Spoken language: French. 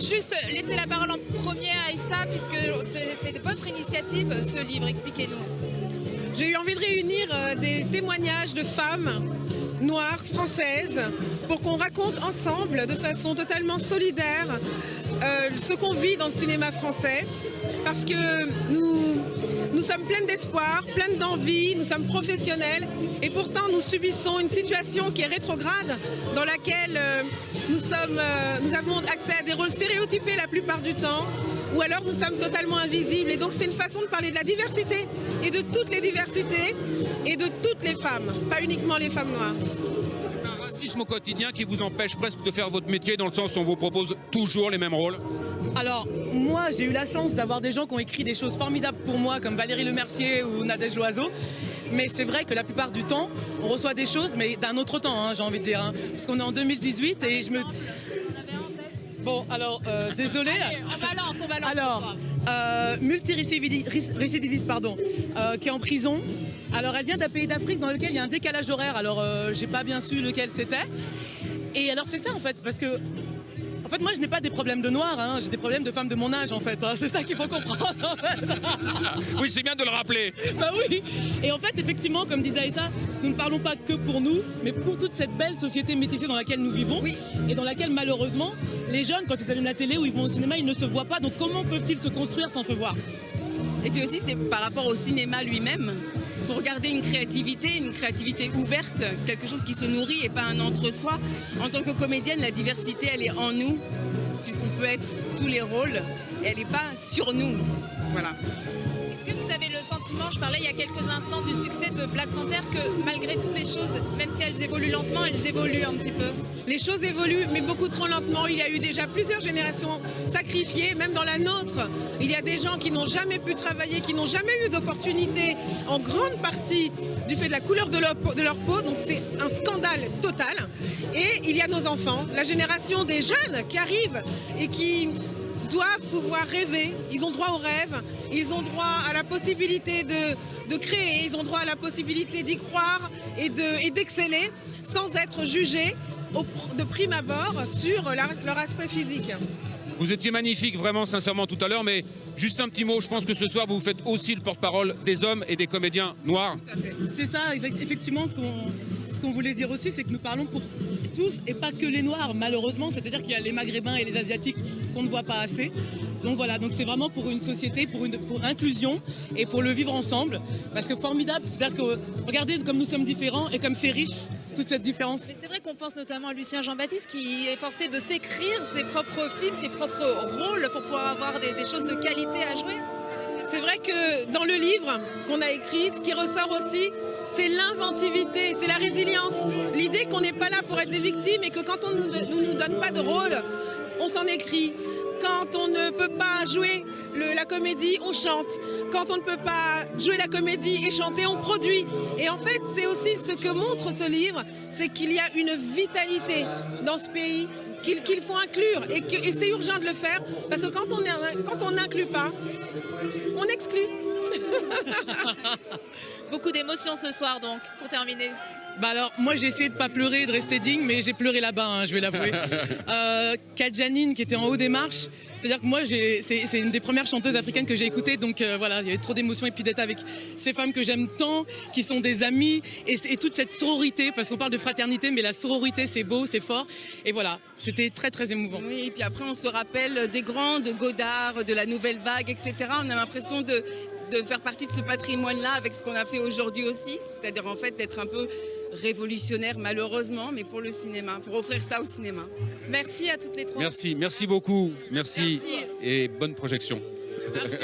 juste laisser la parole en premier à Aïssa, puisque c'est votre initiative, ce livre. Expliquez-nous. J'ai eu envie de réunir des témoignages de femmes noires, françaises, pour qu'on raconte ensemble, de façon totalement solidaire, ce qu'on vit dans le cinéma français. Parce que nous sommes pleines d'espoir, pleines d'envie, nous sommes professionnels et pourtant nous subissons une situation qui est rétrograde dans laquelle nous avons accès à des rôles stéréotypés la plupart du temps ou alors nous sommes totalement invisibles. Et donc c'était une façon de parler de la diversité et de toutes les diversités et de toutes les femmes, pas uniquement les femmes noires. C'est un racisme au quotidien qui vous empêche presque de faire votre métier dans le sens où on vous propose toujours les mêmes rôles? Alors, moi, j'ai eu la chance d'avoir des gens qui ont écrit des choses formidables pour moi, comme Valérie Lemercier ou Nadège Loiseau. Mais c'est vrai que la plupart du temps, on reçoit des choses, mais d'un autre temps, hein, j'ai envie de dire. Hein, parce qu'on est en 2018 et je me... Bon, alors, désolé. On balance. Alors, multirécidiviste, pardon, qui est en prison. Alors, elle vient d'un pays d'Afrique dans lequel il y a un décalage horaire. Alors, j'ai pas bien su lequel c'était. Et alors, c'est ça, en fait, parce que... En fait, moi, je n'ai pas des problèmes de noir, hein. J'ai des problèmes de femmes de mon âge, en fait. Hein. C'est ça qu'il faut comprendre, en fait. Oui, c'est bien de le rappeler. Bah oui. Et en fait, effectivement, comme disait Aïssa, nous ne parlons pas que pour nous, mais pour toute cette belle société métissée dans laquelle nous vivons. Oui. Et dans laquelle, malheureusement, les jeunes, quand ils allument la télé ou ils vont au cinéma, ils ne se voient pas. Donc, comment peuvent-ils se construire sans se voir? Et puis aussi, c'est par rapport au cinéma lui-même. Pour garder une créativité ouverte, quelque chose qui se nourrit et pas un entre-soi. En tant que comédienne, la diversité, elle est en nous, puisqu'on peut être tous les rôles, et elle n'est pas sur nous. Voilà. Est-ce que vous avez le sentiment, je parlais il y a quelques instants du succès de Black Panther, que malgré tout les choses, même si elles évoluent lentement, elles évoluent un petit peu? Les choses évoluent, mais beaucoup trop lentement. Il y a eu déjà plusieurs générations sacrifiées, même dans la nôtre. Il y a des gens qui n'ont jamais pu travailler, qui n'ont jamais eu d'opportunité, en grande partie du fait de la couleur de leur peau. Donc c'est un scandale total. Et il y a nos enfants, la génération des jeunes qui arrivent et qui doivent pouvoir rêver. Ils ont droit au rêve, ils ont droit à la possibilité de créer, ils ont droit à la possibilité d'y croire et d'exceller sans être jugés de prime abord sur leur aspect physique. Vous étiez magnifique, vraiment, sincèrement, tout à l'heure, mais juste un petit mot. Je pense que ce soir, vous faites aussi le porte-parole des hommes et des comédiens noirs. C'est ça, effectivement, ce qu'on voulait dire aussi, c'est que nous parlons pour tous et pas que les noirs, malheureusement. C'est-à-dire qu'il y a les maghrébins et les asiatiques qu'on ne voit pas assez. Donc voilà, donc c'est vraiment pour une société, pour inclusion et pour le vivre ensemble. Parce que formidable, c'est-à-dire que regardez comme nous sommes différents et comme c'est riche, toute cette différence. Mais c'est vrai qu'on pense notamment à Lucien Jean-Baptiste qui est forcé de s'écrire ses propres films, ses propres rôles pour pouvoir avoir des choses de qualité à jouer. C'est vrai que dans le livre qu'on a écrit, ce qui ressort aussi, c'est l'inventivité, c'est la résilience. L'idée qu'on n'est pas là pour être des victimes et que quand on ne nous donne pas de rôle, on s'en écrit. Quand on ne peut pas jouer la comédie, on chante. Quand on ne peut pas jouer la comédie et chanter, on produit. Et en fait, c'est aussi ce que montre ce livre, c'est qu'il y a une vitalité dans ce pays qu'il faut inclure. Et c'est urgent de le faire, parce que quand on n'inclut pas, on exclut. Beaucoup d'émotions ce soir donc, pour terminer. Bah alors, moi j'ai essayé de pas pleurer et de rester digne, mais j'ai pleuré là-bas, hein, je vais l'avouer. Kat Janine qui était en haut des marches, c'est-à-dire que moi c'est une des premières chanteuses africaines que j'ai écoutées, donc voilà, il y avait trop d'émotions et puis d'être avec ces femmes que j'aime tant, qui sont des amies, et toute cette sororité, parce qu'on parle de fraternité, mais la sororité c'est beau, c'est fort, et voilà, c'était très très émouvant. Oui, et puis après on se rappelle des grands, de Godard, de la nouvelle vague, etc. On a l'impression de faire partie de ce patrimoine-là avec ce qu'on a fait aujourd'hui aussi, c'est-à-dire en fait d'être un peu révolutionnaire malheureusement, mais pour le cinéma, pour offrir ça au cinéma. Merci à toutes les trois. Merci beaucoup. Merci. Et bonne projection. Merci.